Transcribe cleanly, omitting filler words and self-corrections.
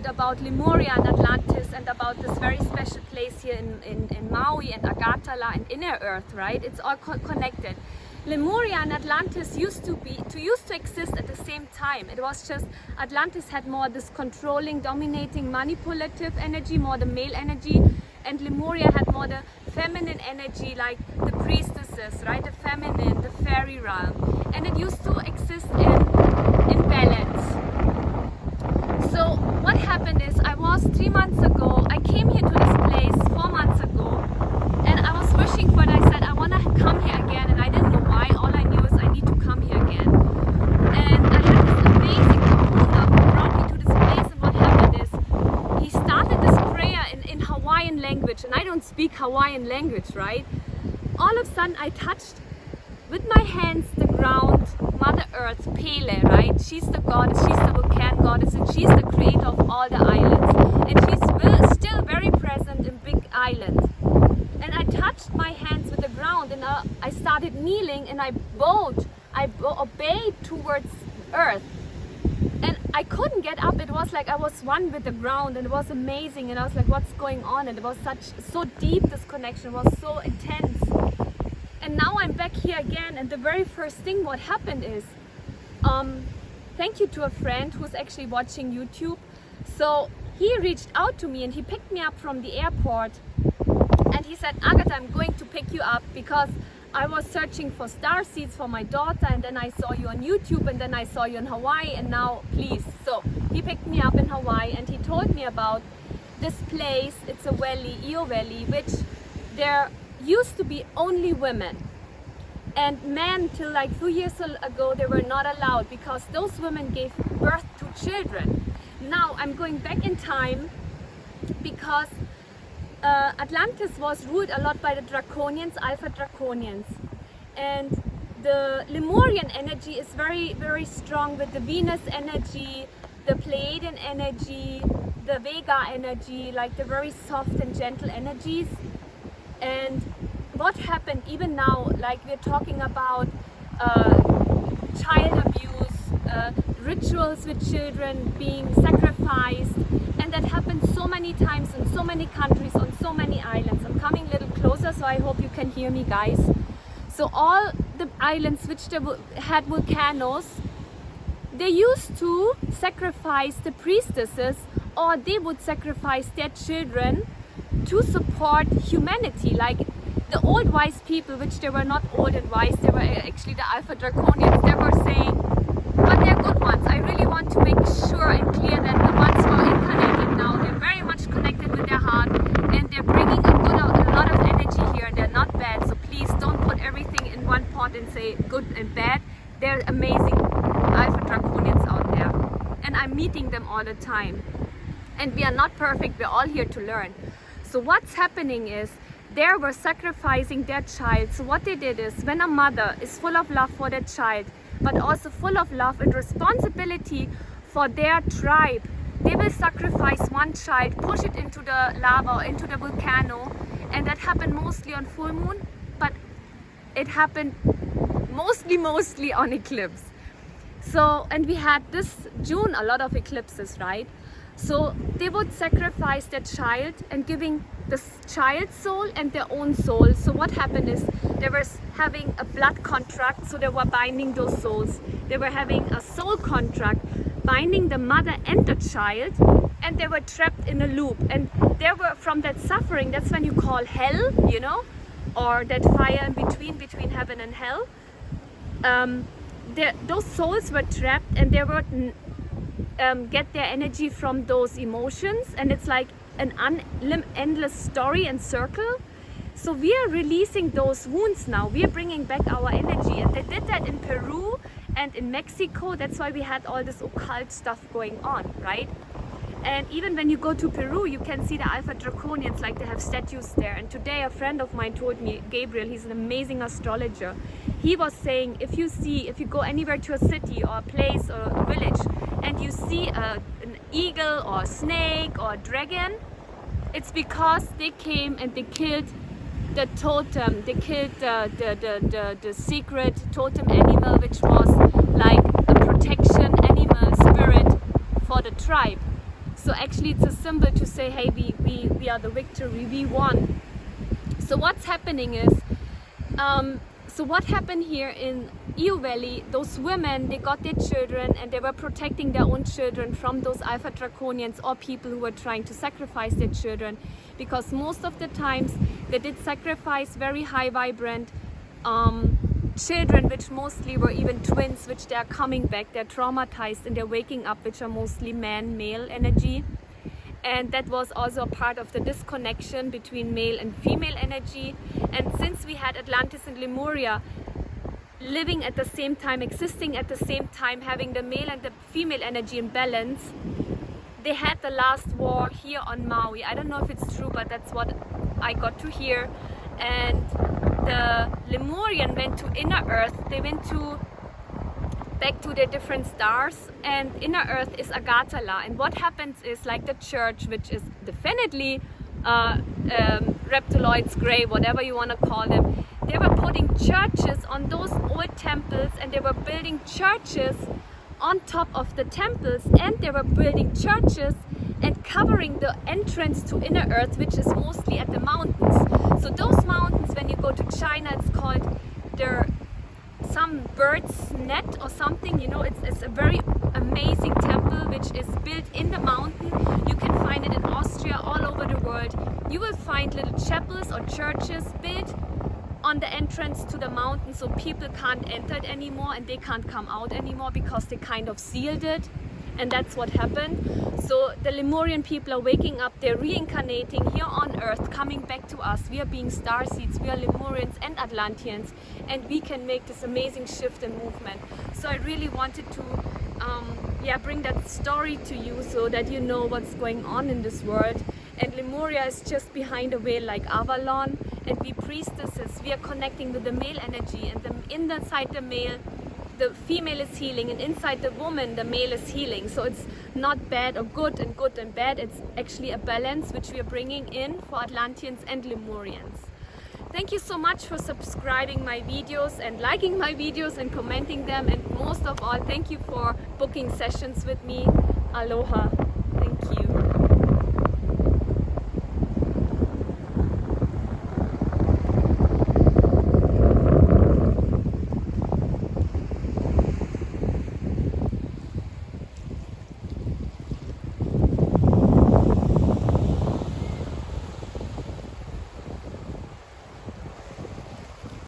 about Lemuria and Atlantis and about this very special place here in Maui and Agatala and inner Earth, right? It's all connected. Lemuria and Atlantis used to exist at the same time. It was just Atlantis had more this controlling, dominating, manipulative energy, more the male energy, and Lemuria had more the feminine energy, like the priestesses, right? The feminine, the fairy realm, and it used to exist in balance. So what happened is, 3 months ago, I came here to this place 4 months ago, and I was wishing for it. I said I want to come here again, and I didn't know why. All I knew is I need to come here again. And I had this amazing kahuna who brought me to this place, and what happened is he started this prayer in Hawaiian language, and I don't speak Hawaiian language, right? All of a sudden I touched with my hands the ground, Mother Earth, Pele, right? She's the goddess, she's the volcano goddess, and she's the creator of all the islands. And she's still very present in Big Island. And I touched my hands with the ground, and I started kneeling, and I obeyed towards Earth. And I couldn't get up. It was like I was one with the ground, and it was amazing. And I was like, what's going on? And it was so deep, this connection was so intense. And now I'm back here again, and the very first thing what happened is, thank you to a friend who's actually watching YouTube. So he reached out to me and he picked me up from the airport, and he said, Agatha, I'm going to pick you up because I was searching for star seeds for my daughter, and then I saw you on YouTube, and then I saw you in Hawaii, and now please. So he picked me up in Hawaii, and he told me about this place. It's a valley, Io Valley, which there used to be only women, and men till like 2 years ago they were not allowed because those women gave birth to children. Now I'm going back in time because Atlantis was ruled a lot by the draconians, alpha draconians, and the Lemurian energy is very, very strong with the Venus energy, the Pleiadian energy, the Vega energy, like the very soft and gentle energies. And what happened even now, like we're talking about child abuse, rituals with children being sacrificed, and that happens so many times in so many countries, on so many islands. I'm coming a little closer, so I hope you can hear me, guys. So all the islands which had volcanoes, they used to sacrifice the priestesses, or they would sacrifice their children to support humanity. Like the old wise people, which they were not old and wise, they were actually the alpha draconians, they were saying, but they're good ones. I really want to make sure and clear that the ones who are incarnating now, they're very much connected with their heart, and they're bringing a lot of energy here, and they're not bad. So please don't put everything in one pot and say good and bad. They're amazing alpha draconians out there, and I'm meeting them all the time. And we are not perfect, we're all here to learn. So what's happening is, they were sacrificing their child. So what they did is, when a mother is full of love for their child, but also full of love and responsibility for their tribe, they will sacrifice one child, push it into the lava or into the volcano. And that happened mostly on full moon, but it happened mostly on eclipse. So, and we had this June a lot of eclipses, right? So they would sacrifice their child and giving the child's soul and their own soul. So what happened is, they were having a blood contract, so they were binding those souls. They were having a soul contract, binding the mother and the child, and they were trapped in a loop. And they were, from that suffering, that's when you call hell, you know, or that fire in between heaven and hell. Those souls were trapped, and they were get their energy from those emotions, and it's like an endless story and circle. So we are releasing those wounds now. We are bringing back our energy, and they did that in Peru and in Mexico. That's why we had all this occult stuff going on, right? And even when you go to Peru, you can see the alpha draconians, like they have statues there. And today a friend of mine told me, Gabriel, he's an amazing astrologer, he was saying, if you go anywhere to a city or a place or a village, and you see an eagle or a snake or a dragon, it's because they came and they killed the totem, they killed the secret totem animal, which was like a protection animal spirit for the tribe. So actually it's a symbol to say, hey, we are the victory, we won. So what's happening is, so what happened here in Io Valley, those women, they got their children and they were protecting their own children from those Alpha Draconians or people who were trying to sacrifice their children, because most of the times they did sacrifice very high vibrant children, which mostly were even twins, which they are coming back, they're traumatized and they're waking up, which are mostly male energy. And that was also a part of the disconnection between male and female energy. And since we had Atlantis and Lemuria living at the same time, existing at the same time, having the male and the female energy in balance, they had the last war here on Maui. I don't know if it's true, but that's what I got to hear. And the Lemurian went to inner earth, they went to back to their different stars, and inner earth is Agathala. And what happens is, like the church, which is definitely reptiloids, grey, whatever you want to call them, they were putting churches on those old temples, and they were building churches on top of the temples, and they were building churches and covering the entrance to inner earth, which is mostly at the mountains. So those mountains, when you go to China, it's called some bird's net or something, you know, it's a very amazing temple which is built in the mountain. You can find it in Austria, all over the world. You will find little chapels or churches built on the entrance to the mountain, so people can't enter it anymore and they can't come out anymore because they kind of sealed it. And that's what happened. So the Lemurian people are waking up, they're reincarnating here on earth, coming back to us. We are being starseeds, we are Lemurians and Atlanteans, and we can make this amazing shift and movement. So I really wanted to bring that story to you so that you know what's going on in this world. And Lemuria is just behind a veil like Avalon, and we priestesses, we are connecting with the male energy, and inside the male, the female is healing, and inside the woman, the male is healing. So it's not bad or good and bad. It's actually a balance which we are bringing in for Atlanteans and Lemurians. Thank you so much for subscribing my videos and liking my videos and commenting them. And most of all, thank you for booking sessions with me. Aloha.